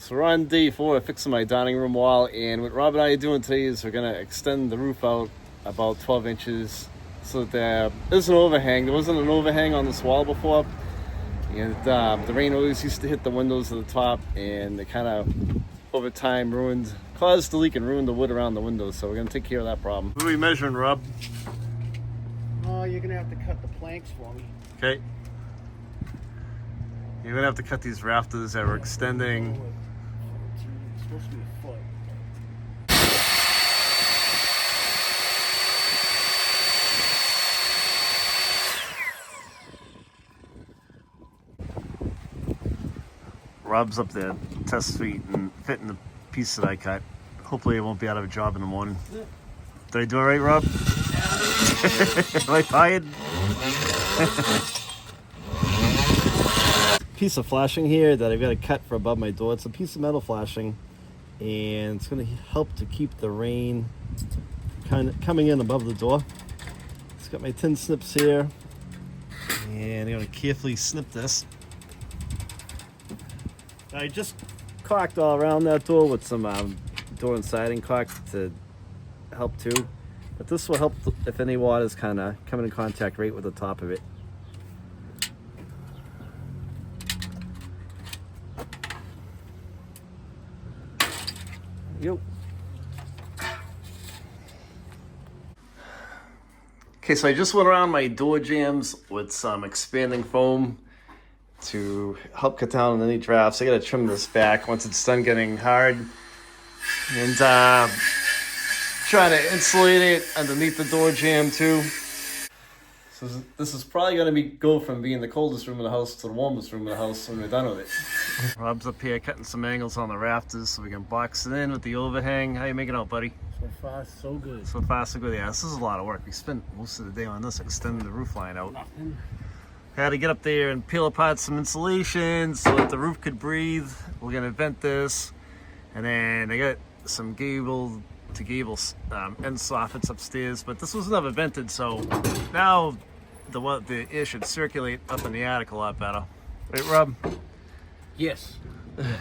So we're on day 4 of fixing my dining room wall, and what Rob and I are doing today is we're going to extend the roof out about 12 inches so that there is an overhang. There wasn't an overhang on this wall before, and the rain always used to hit the windows at the top, and it kind of over time caused the leak and ruined the wood around the windows. So we're going to take care of that problem. What are we measuring, Rob? Oh, you're going to have to cut the planks for me. Okay. You're going to have to cut these rafters that we're extending. It's supposed to be a foot. Rob's up there, test suite, and fitting the piece that I cut. Hopefully, I won't be out of a job in the morning. Did I do it right, Rob? Am I fired? Piece of flashing here that I've got to cut for above my door. It's a piece of metal flashing, and it's going to help to keep the rain kind of coming in above the door. It's got my tin snips here, and I'm going to carefully snip this. I just caulked all around that door with some door and siding caulk to help too, but this will help if any water is kind of coming in contact right with the top of it. Yo. Okay, so I just went around my door jambs with some expanding foam to help cut down on any drafts. I gotta trim this back once it's done getting hard, and try to insulate it underneath the door jamb too. So this is probably gonna go from being the coldest room in the house to the warmest room in the house when we're done with it. Rob's up here cutting some angles on the rafters so we can box it in with the overhang. How you making out, buddy? So far, so good. So far, so good. Yeah, this is a lot of work. We spent most of the day on this, extending the roof line out. Nothing. Had to get up there and peel apart some insulation so that the roof could breathe. We're gonna vent this, and then I got some gable to gable end soffits upstairs, but this was never vented, so now the air should circulate up in the attic a lot better. Right, Rob? Yes. Yes.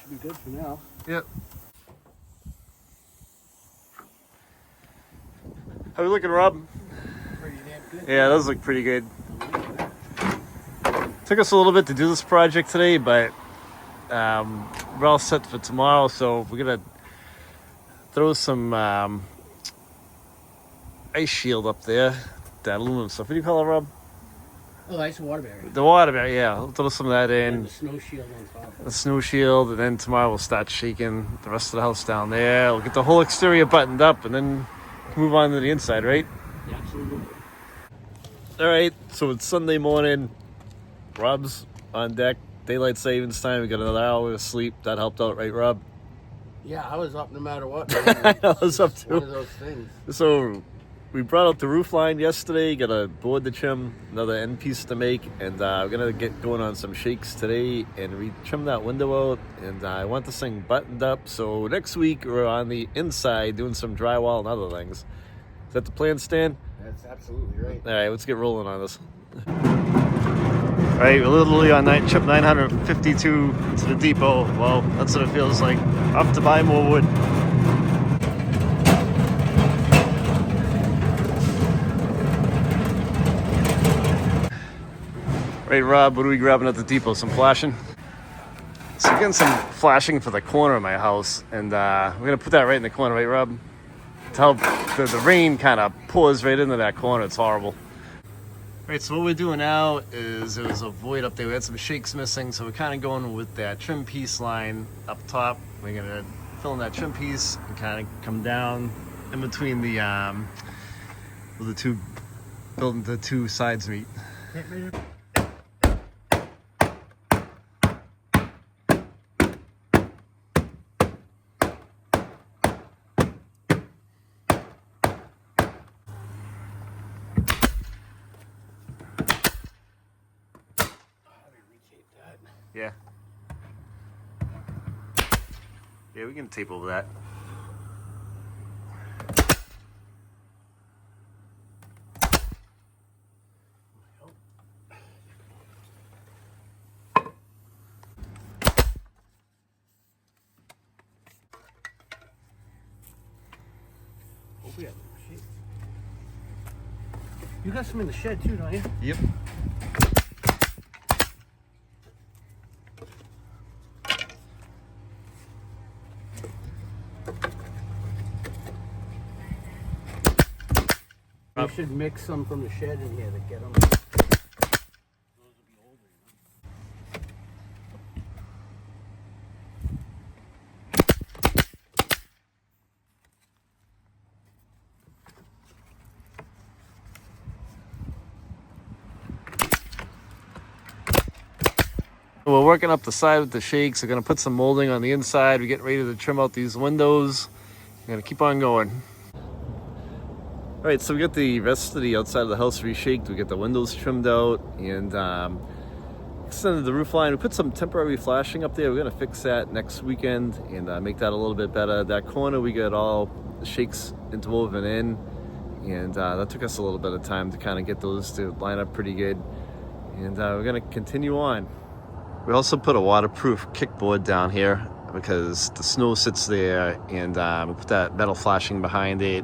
Be good for now. Yep. How we looking, Rob? Pretty damn good. Yeah, those look pretty good. Took us a little bit to do this project today, but we're all set for tomorrow, so we're gonna throw some ice shield up there. That aluminum stuff. What do you call it, Rob? Oh, ice water barrier. The water barrier, yeah. We'll throw some of that in. And the snow shield on top. The snow shield, and then tomorrow we'll start shaking the rest of the house down there. We'll get the whole exterior buttoned up, and then move on to the inside, right? Yeah, absolutely. All right, so it's Sunday morning. Rob's on deck. Daylight savings time. We got another hour of sleep. That helped out, right, Rob? Yeah, I was up no matter what. I was up too. One of those things. So we brought out the roof line yesterday. Got a board to trim, another end piece to make, and we're gonna get going on some shakes today. And we trimmed that window out, and I want this thing buttoned up. So next week we're on the inside doing some drywall and other things. Is that the plan, Stan? That's absolutely right. All right, let's get rolling on this. All right, we're literally on trip 952 to the depot. Well, that's what it feels like. Off to buy more wood. Right, Rob, what are we grabbing at the depot? Some flashing? So we're getting some flashing for the corner of my house, and we're going to put that right in the corner, right, Rob? To help the rain kind of pours right into that corner. It's horrible. Right, so what we're doing now is there was a void up there. We had some shakes missing, so we're kind of going with that trim piece line up top. We're going to fill in that trim piece and kind of come down in between the where the two building the two sides meet. Yeah. Yeah, we can tape over that. Oh, we have shit. You got some in the shed too, don't you? Yep. You should mix some from the shed in here to get them. We're working up the side with the shakes. We're gonna put some molding on the inside. We're getting ready to trim out these windows. We're gonna keep on going. All right, so we got the rest of the outside of the house reshaked. We got the windows trimmed out and extended the roof line. We put some temporary flashing up there. We're gonna fix that next weekend and make that a little bit better. That corner, we got all the shakes interwoven in, and that took us a little bit of time to kind of get those to line up pretty good. And we're gonna continue on. We also put a waterproof kickboard down here because the snow sits there, and we put that metal flashing behind it,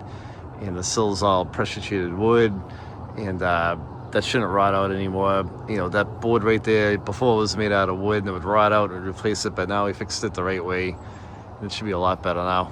and the sill's all pressure treated wood, and that shouldn't rot out anymore. You know, that board right there, before it was made out of wood and it would rot out and replace it, but now we fixed it the right way. It should be a lot better now.